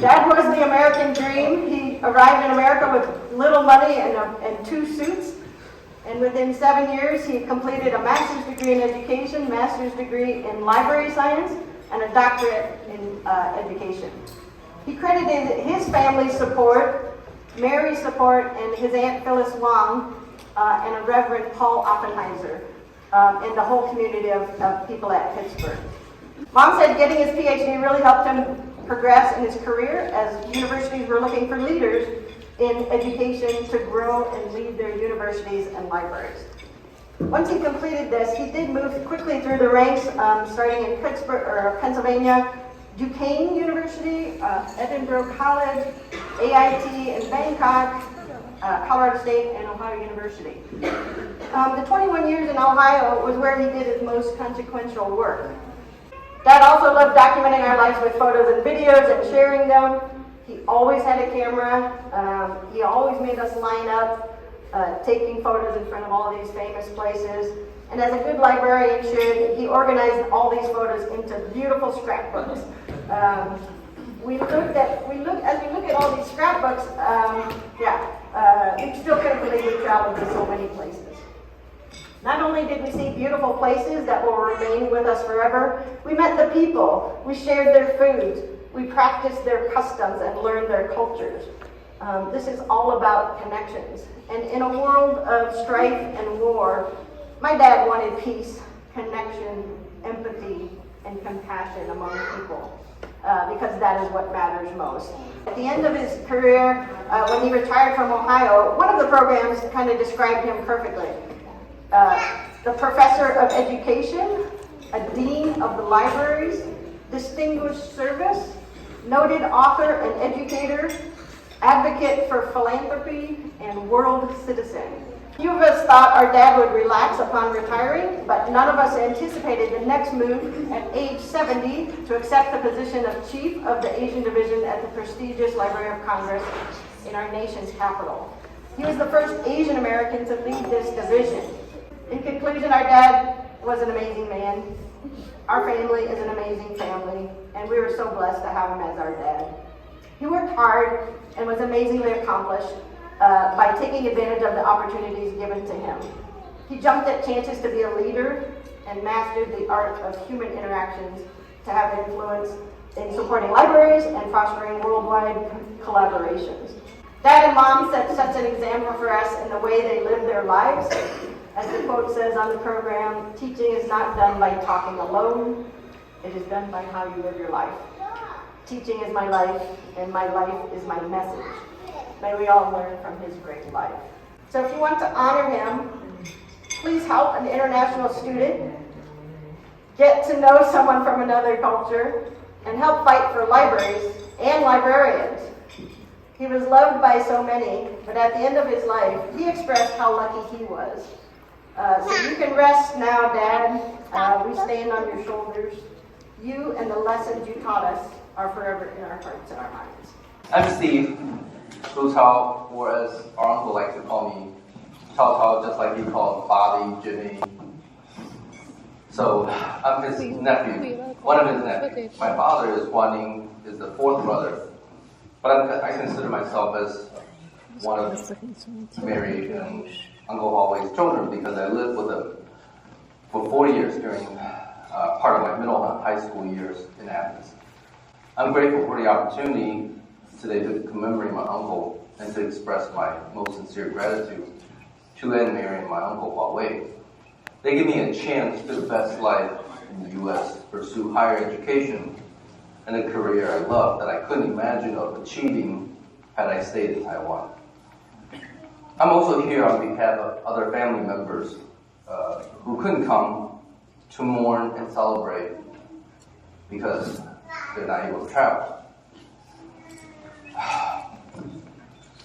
Dad was the American dream. He arrived in America with little money and 2 suits. And within 7 years, he completed a master's degree in education, master's degree in library science, and a doctorate in education. He credited his family's support, Mary's support, and his Aunt Phyllis Wong, and a Reverend Paul Oppenheiser, and the whole community of people at Pittsburgh. Mom said getting his PhD really helped him progress in his career, as universities were looking for leaders in education to grow and lead their universities and libraries. Once he completed this, he did move quickly through the ranks, starting in Pittsburgh or Pennsylvania, Duquesne University, Edinburgh College, AIT in Bangkok, Colorado State, and Ohio University. The 21 years in Ohio was where he did his most consequential work. Dad also loved documenting our lives with photos and videos and sharing them. He always had a camera. He always made us line up, taking photos in front of all these famous places. And as a good librarian should, he organized all these photos into beautiful scrapbooks. As we look at all these scrapbooks, we still couldn't believe we traveled to so many places. Not only did we see beautiful places that will remain with us forever, we met the people, we shared their foods, we practiced their customs and learned their cultures. This is all about connections. And in a world of strife and war, my dad wanted peace, connection, empathy, and compassion among people, because that is what matters most. At the end of his career, when he retired from Ohio, one of the programs kind of described him perfectly. The professor of education, a dean of the libraries, distinguished service, noted author and educator, advocate for philanthropy, and world citizen. Few of us thought our dad would relax upon retiring, but none of us anticipated the next move at age 70 to accept the position of chief of the Asian division at the prestigious Library of Congress in our nation's capital. He was the first Asian American to lead this division. In conclusion, our dad was an amazing man. Our family is an amazing family, and we were so blessed to have him as our dad. He worked hard and was amazingly accomplished by taking advantage of the opportunities given to him. He jumped at chances to be a leader and mastered the art of human interactions to have influence in supporting libraries and fostering worldwide collaborations. Dad and Mom set such an example for us in the way they live their lives. As the quote says on the program, teaching is not done by talking alone, it is done by how you live your life. Teaching is my life, and my life is my message. May we all learn from his great life. So if you want to honor him, please help an international student, get to know someone from another culture, and help fight for libraries and librarians. He was loved by so many, but at the end of his life, he expressed how lucky he was. So you can rest now, Dad. We stand on your shoulders. You and the lessons you taught us are forever in our hearts and our minds. I'm Steve, Lu Tao, or as our uncle likes to call me, Tao Tao, just like he called Bobby, Jimmy. So I'm his nephew, one of his nephews. My father is the 4th brother, but I consider myself as one of Mary and Uncle Hwa-Wei's children because I lived with them for 4 years during part of my middle and high school years in Athens. I'm grateful for the opportunity today to commemorate my uncle and to express my most sincere gratitude to Aunt Mary and my uncle Hwa-Wei. They give me a chance to the best life in the U.S., pursue higher education, and a career I love that I couldn't imagine of achieving had I stayed in Taiwan. I'm also here on behalf of other family members who couldn't come to mourn and celebrate because they're not able to travel.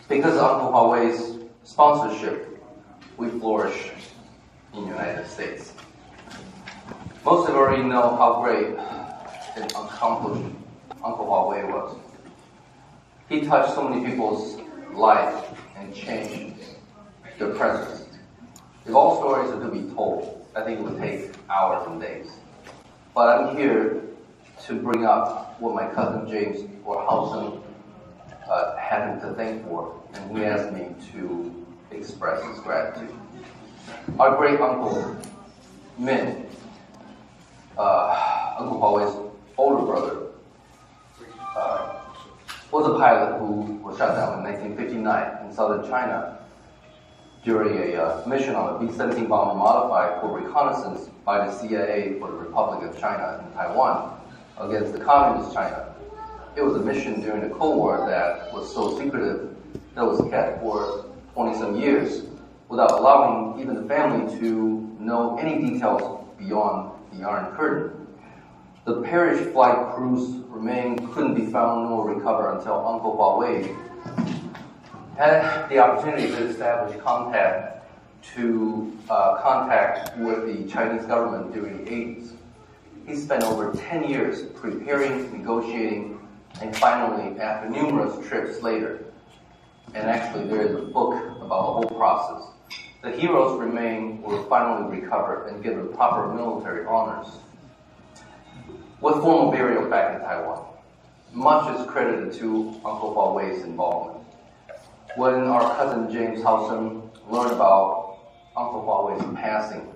Because of Uncle Hwa-Wei's sponsorship, we flourish in the United States. Most of you already know how great and accomplished Uncle Hwa-Wei was. He touched so many people's lives and changed their presence. If all stories are to be told, I think it would take hours and days. But I'm here to bring up what my cousin James or Housen had him to thank for, and he asked me to express his gratitude. Our great uncle, Min, Uncle Hwa-Wei's older brother, was a pilot who was shot down in 1959 in southern China during a mission on a B-17 bomber modified for reconnaissance by the CIA for the Republic of China in Taiwan against the Communist China. It was a mission during the Cold War that was so secretive that it was kept for 20-some years without allowing even the family to know any details beyond the Iron Curtain. The perished flight crew's remains couldn't be found nor recovered until Uncle Hwa-Wei had the opportunity to establish contact with the Chinese government during the 80s. He spent over 10 years preparing, negotiating, and finally, after numerous trips later, and actually there is a book about the whole process, the hero's remains were finally recovered and given proper military honors, with formal burial back in Taiwan. Much is credited to Uncle Hwa-Wei's involvement. When our cousin James Howson learned about Uncle Hwa-Wei's passing,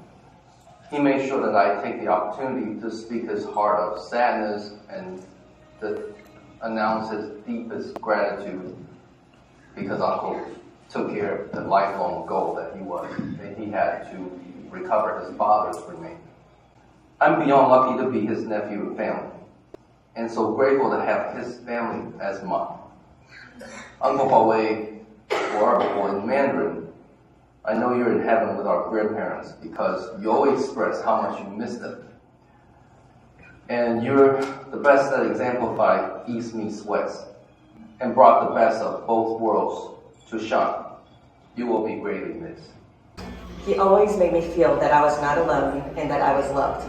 he made sure that I take the opportunity to speak his heart of sadness and to announce his deepest gratitude because Uncle took care of the lifelong goal that he had to recover his father's remains. I'm beyond lucky to be his nephew and family, and so grateful to have his family as mine. Uncle Hwa-Wei, or in Mandarin, I know you're in heaven with our grandparents because you always express how much you miss them. And you're the best that exemplified East meets West and brought the best of both worlds to shine. You will be greatly missed. He always made me feel that I was not alone and that I was loved.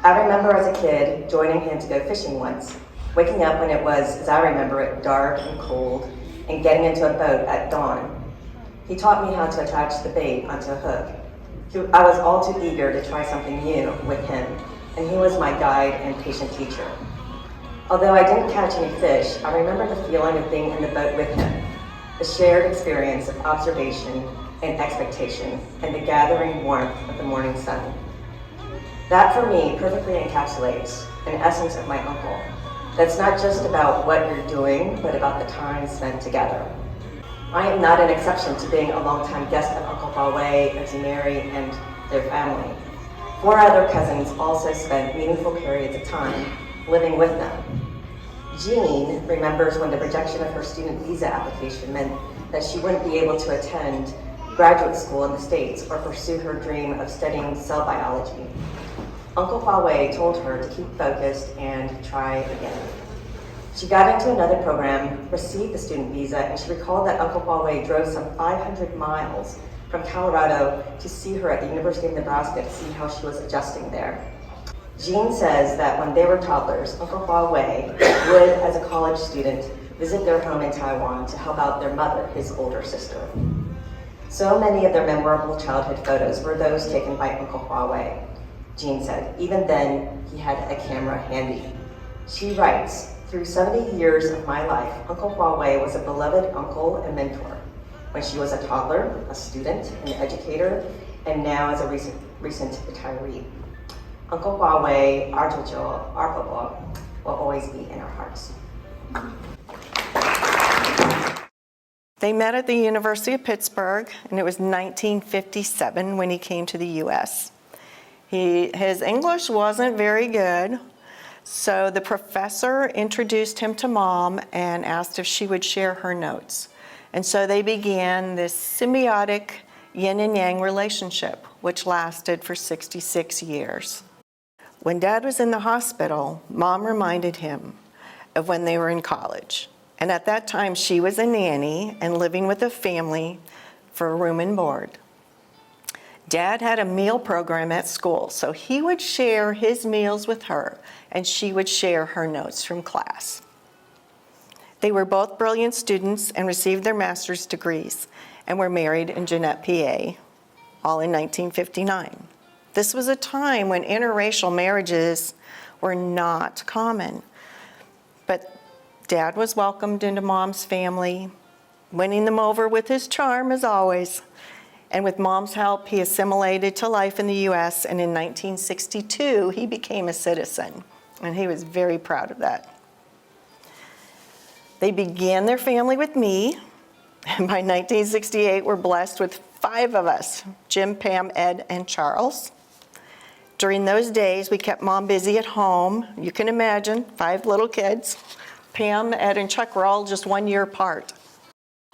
I remember as a kid joining him to go fishing once, waking up when it was, as I remember it, dark and cold, and getting into a boat at dawn. He taught me how to attach the bait onto a hook. I was all too eager to try something new with him, and he was my guide and patient teacher. Although I didn't catch any fish, I remember the feeling of being in the boat with him, the shared experience of observation and expectation, and the gathering warmth of the morning sun. That, for me, perfectly encapsulates an essence of my uncle. That's not just about what you're doing, but about the time spent together. I am not an exception to being a longtime guest of Uncle Hwa-Wei, Auntie Mary, and their family. 4 other cousins also spent meaningful periods of time living with them. Jean remembers when the rejection of her student visa application meant that she wouldn't be able to attend graduate school in the States or pursue her dream of studying cell biology. Uncle Hwa-Wei told her to keep focused and try again. She got into another program, received the student visa, and she recalled that Uncle Hwa-Wei drove some 500 miles from Colorado to see her at the University of Nebraska to see how she was adjusting there. Jean says that when they were toddlers, Uncle Hwa-Wei would, as a college student, visit their home in Taiwan to help out their mother, his older sister. So many of their memorable childhood photos were those taken by Uncle Hwa-Wei. Jean said, even then, he had a camera handy. She writes, through 70 years of my life, Uncle Hwa-Wei was a beloved uncle and mentor. When she was a toddler, a student, an educator, and now as a recent retiree. Uncle Hwa-Wei, our Jojo, our Papa, will always be in our hearts. They met at the University of Pittsburgh, and it was 1957 when he came to the U.S. His English wasn't very good, so the professor introduced him to Mom and asked if she would share her notes. And so they began this symbiotic yin and yang relationship, which lasted for 66 years. When Dad was in the hospital, Mom reminded him of when they were in college. And at that time, she was a nanny and living with a family for room and board. Dad had a meal program at school, so he would share his meals with her, and she would share her notes from class. They were both brilliant students and received their master's degrees and were married in Jeanette, PA, all in 1959. This was a time when interracial marriages were not common, but Dad was welcomed into Mom's family, winning them over with his charm as always. And with Mom's help, he assimilated to life in the U.S., and in 1962, he became a citizen, and he was very proud of that. They began their family with me, and by 1968, we're blessed with 5 of us, Jim, Pam, Ed, and Charles. During those days, we kept Mom busy at home. You can imagine, 5 little kids. Pam, Ed, and Chuck were all just 1 year apart.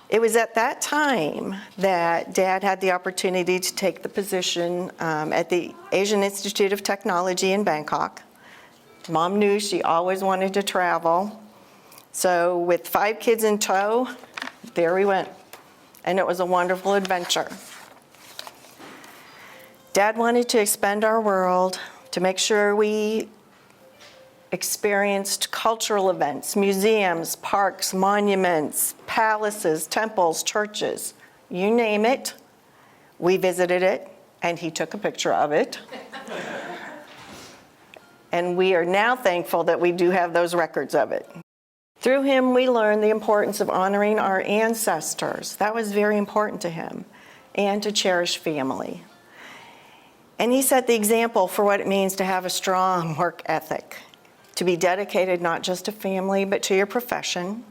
It was at that time that Dad had the opportunity to take the position at the Asian Institute of Technology in Bangkok. Mom knew she always wanted to travel. So with 5 kids in tow, there we went. And it was a wonderful adventure. Dad wanted to expand our world, to make sure we experienced cultural events, museums, parks, monuments, palaces, temples, churches, you name it. We visited it, and he took a picture of it. And we are now thankful that we do have those records of it. Through him, we learned the importance of honoring our ancestors. That was very important to him, and to cherish family. And he set the example for what it means to have a strong work ethic, to be dedicated not just to family, but to your profession.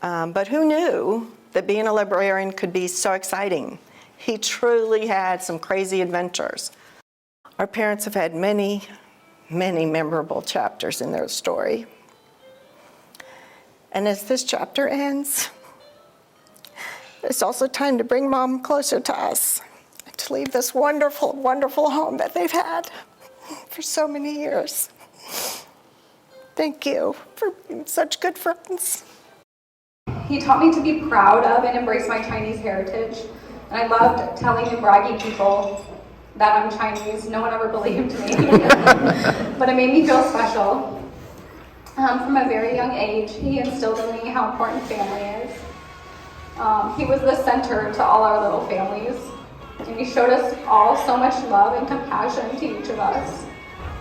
But who knew that being a librarian could be so exciting? He truly had some crazy adventures. Our parents have had many, many memorable chapters in their story. And as this chapter ends, it's also time to bring Mom closer to us, to leave this wonderful, wonderful home that they've had for so many years. Thank you for being such good friends. He taught me to be proud of and embrace my Chinese heritage. And I loved telling and bragging people that I'm Chinese. No one ever believed me. But it made me feel special. From a very young age, he instilled in me how important family is. He was the center to all our little families. And he showed us all so much love and compassion to each of us.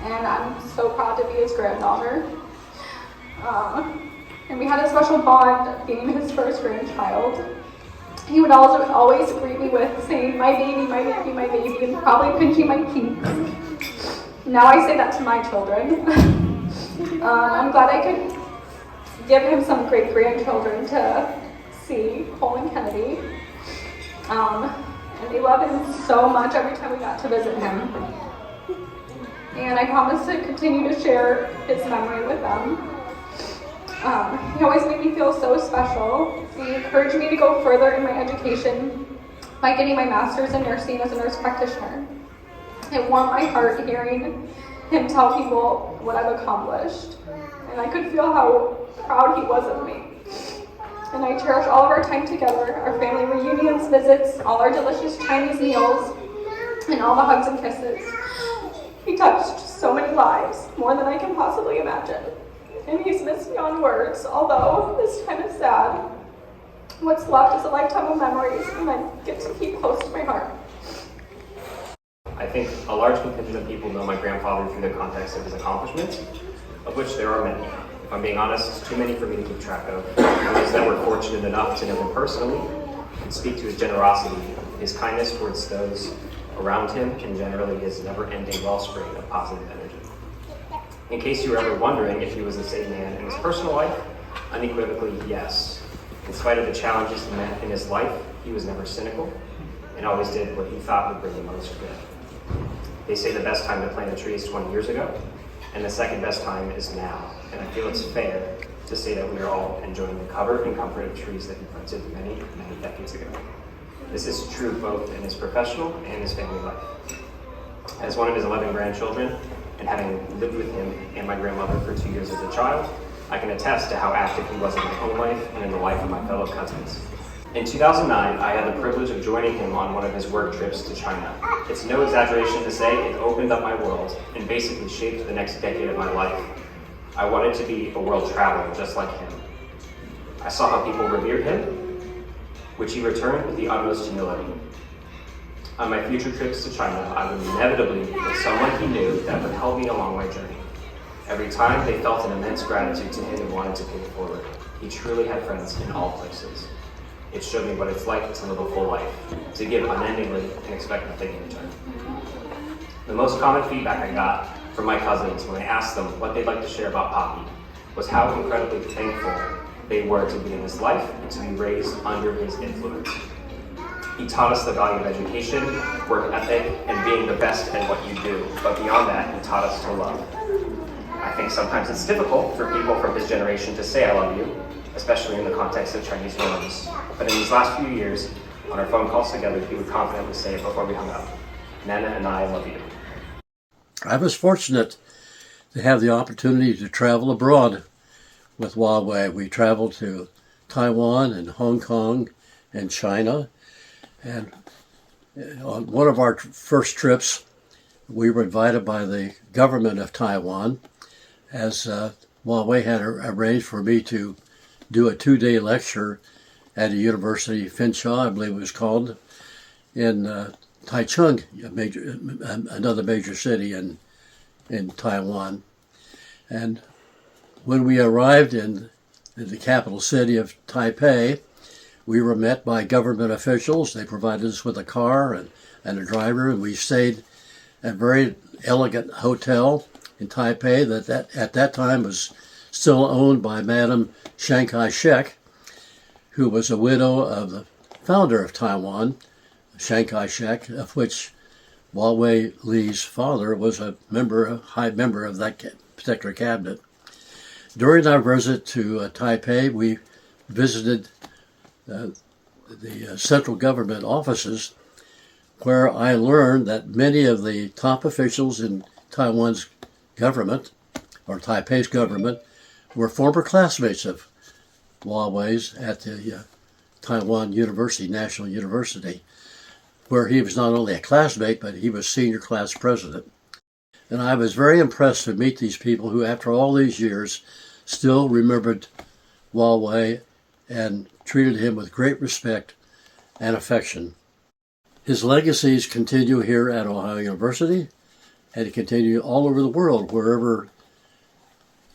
And I'm so proud to be his granddaughter. And we had a special bond being his first grandchild. He would always greet me with saying, "My baby, my baby, my baby," and probably pinching my cheeks. Now I say that to my children. I'm glad I could give him some great grandchildren to see, Cole and Kennedy. And they love him so much every time we got to visit him. And I promise to continue to share his memory with them. He always made me feel so special. He encouraged me to go further in my education by getting my master's in nursing as a nurse practitioner. It warmed my heart hearing him tell people what I've accomplished. And I could feel how proud he was of me. And I cherish all of our time together, our family reunions, visits, all our delicious Chinese meals, and all the hugs and kisses. He touched so many lives, more than I can possibly imagine. And he's missed beyond words, although this time is sad. What's left is a lifetime of memories, and I get to keep close to my heart. I think a large contingent of people know my grandfather through the context of his accomplishments, of which there are many. If I'm being honest, it's too many for me to keep track of. Those that were fortunate enough to know him personally and speak to his generosity, his kindness towards those around him, and generally his never-ending wellspring of positive energy. In case you were ever wondering if he was the same man in his personal life, unequivocally, yes. In spite of the challenges he met in his life, he was never cynical and always did what he thought would bring the most good. They say the best time to plant a tree is 20 years ago, and the second best time is now. And I feel it's fair to say that we are all enjoying the cover and comfort of trees that he planted many, many decades ago. This is true both in his professional and his family life. As one of his 11 grandchildren, and having lived with him and my grandmother for 2 years as a child, I can attest to how active he was in my own life and in the life of my fellow cousins. In 2009, I had the privilege of joining him on one of his work trips to China. It's no exaggeration to say it opened up my world and basically shaped the next decade of my life. I wanted to be a world traveler just like him. I saw how people revered him, which he returned with the utmost humility. On my future trips to China, I would inevitably meet with someone he knew that would help me along my journey. Every time they felt an immense gratitude to him and wanted to pay it forward. He truly had friends in all places. It showed me what it's like to live a full life, to give unendingly and expect nothing in return. The most common feedback I got from my cousins when I asked them what they'd like to share about Poppy was how incredibly thankful they were to be in his life and to be raised under his influence. He taught us the value of education, work ethic, and being the best at what you do. But beyond that, he taught us to love. I think sometimes it's difficult for people from his generation to say I love you, especially in the context of Chinese norms. But in these last few years, on our phone calls together, he would confidently say it before we hung up. Nana and I love you. I was fortunate to have the opportunity to travel abroad with Hwa-Wei. We traveled to Taiwan and Hong Kong and China. And on one of our first trips, we were invited by the government of Taiwan, as Hwa-Wei had arranged for me to do a 2-day lecture at a university, Finshaw, I believe it was called, in Taichung, another major city in Taiwan. And when we arrived in the capital city of Taipei, we were met by government officials. They provided us with a car and a driver, and we stayed at a very elegant hotel in Taipei that at that time was still owned by Madam Chiang Kai-shek, who was a widow of the founder of Taiwan, Chiang Kai-shek, of which Hwa-Wei Lee's father was a high member of that particular cabinet. During our visit to Taipei, we visited the central government offices, where I learned that many of the top officials in Taiwan's government, or Taipei's government, were former classmates of Hwa-Wei's at the Taiwan University, National University, where he was not only a classmate, but he was senior class president. And I was very impressed to meet these people who, after all these years, still remembered Hwa-Wei and treated him with great respect and affection. His legacies continue here at Ohio University and continue all over the world, wherever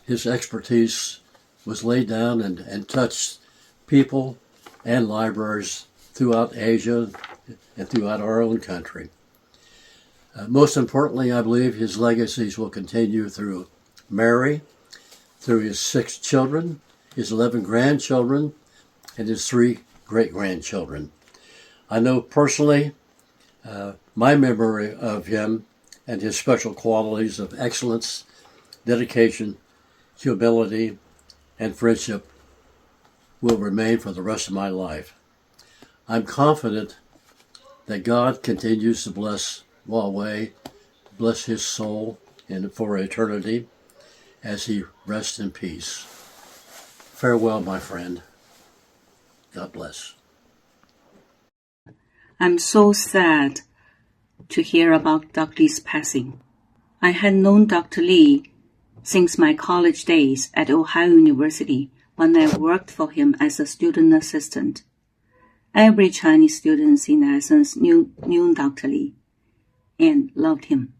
his expertise was laid down and touched people and libraries throughout Asia and throughout our own country. Most importantly, I believe his legacies will continue through Mary, through his 6 children, his 11 grandchildren, and his 3 great-grandchildren. I know personally my memory of him and his special qualities of excellence, dedication, humility, and friendship will remain for the rest of my life. I'm confident that God continues to bless Hwa-Wei, bless his soul and for eternity as he rests in peace. Farewell, my friend. God bless. I'm so sad to hear about Dr. Lee's passing. I had known Dr. Lee since my college days at Ohio University when I worked for him as a student assistant. Every Chinese student in essence knew Dr. Lee and loved him.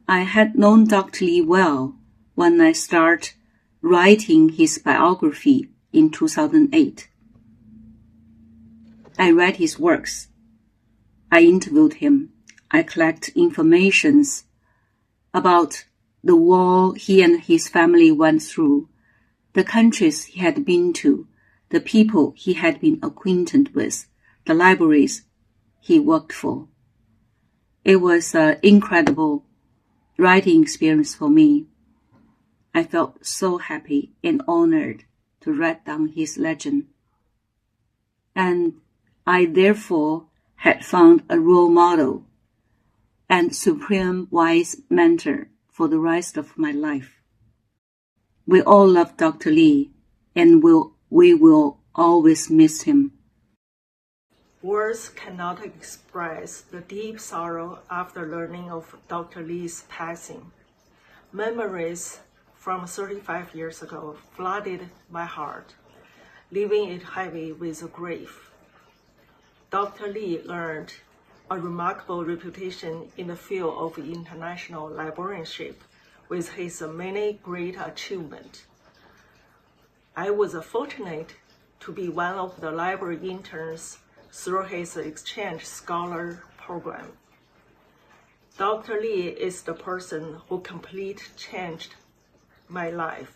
I had known Dr. Lee well when I started writing his biography in 2008. I read his works. I interviewed him. I collected information about the war he and his family went through, the countries he had been to, the people he had been acquainted with, the libraries he worked for. It was an incredible writing experience for me. I felt so happy and honored to write down his legend. And I therefore had found a role model and supreme wise mentor for the rest of my life. We all love Dr. Lee, and we will always miss him. Words cannot express the deep sorrow after learning of Dr. Lee's passing. Memories from 35 years ago flooded my heart, leaving it heavy with grief. Dr. Lee earned a remarkable reputation in the field of international librarianship with his many great achievements. I was fortunate to be one of the library interns through his exchange scholar program. Dr. Lee is the person who completely changed my life.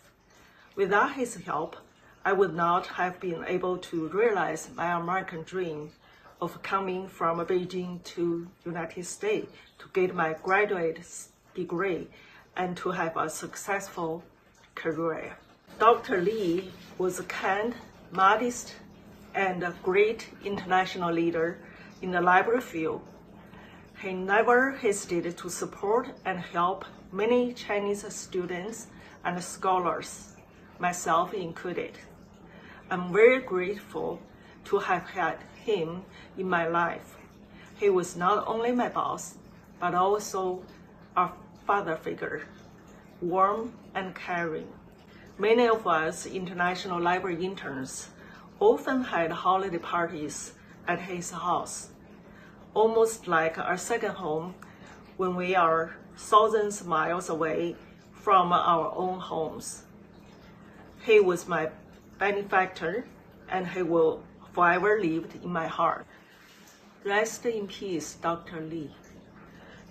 Without his help, I would not have been able to realize my American dream of coming from Beijing to United States to get my graduate degree and to have a successful career. Dr. Lee was a kind, modest, and a great international leader in the library field. He never hesitated to support and help many Chinese students and scholars, myself included. I'm very grateful to have had him in my life. He was not only my boss, but also a father figure, warm and caring. Many of us international library interns often had holiday parties at his house, almost like our second home when we are thousands of miles away from our own homes. He was my benefactor, and he will forever live in my heart. Rest in peace, Dr. Lee.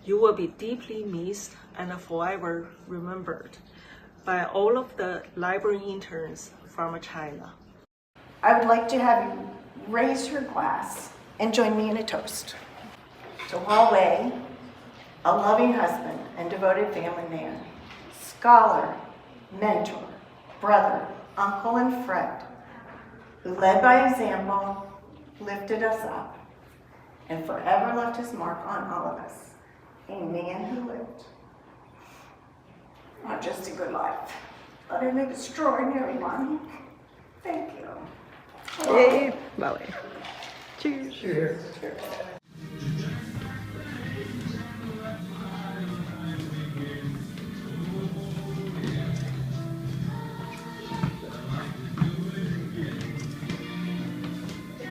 You will be deeply missed and forever remembered by all of the library interns from China. I would like to have you raise your glass and join me in a toast. To Hwa-Wei, a loving husband and devoted family man, scholar, mentor, brother, uncle, and friend, who led by example, lifted us up, and forever left his mark on all of us. A man who lived not just a good life, but an extraordinary one. Thank you. Hey, Hwa-Wei. Cheers. Cheers.